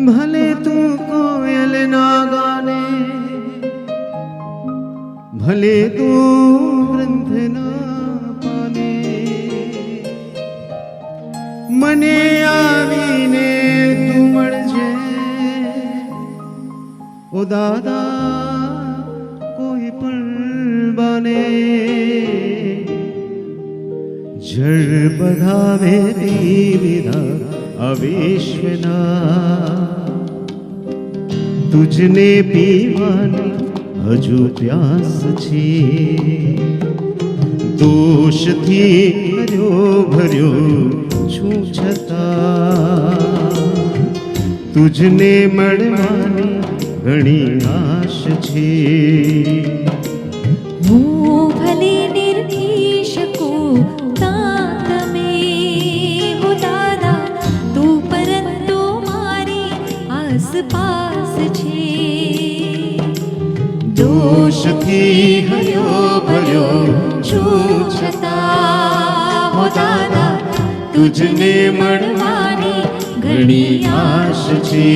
ભલે તું કોયલ ના ગાને, ભલે તું ગ્રંથ ના પાને, મને આવીને તું મળજે ઓ દાદા કોઈ પણ બાને. જળ બધાવે વિધા અવિશ્વના, તુજને પીવાની હજુ પ્યાસ છે. દોષથી ભર્યો ભર્યો છું છતાં તુજને મળવાની ઘણી આશ છે. હું ભલે નિર્દોષ કો તાત મેં હો દાદા, તું પરંતુ મારી આસપાસ છે. દોષથી હર્યો ભર્યો છું છતાં હો દાદા તુજને મળવાની ઘણી આશ છે.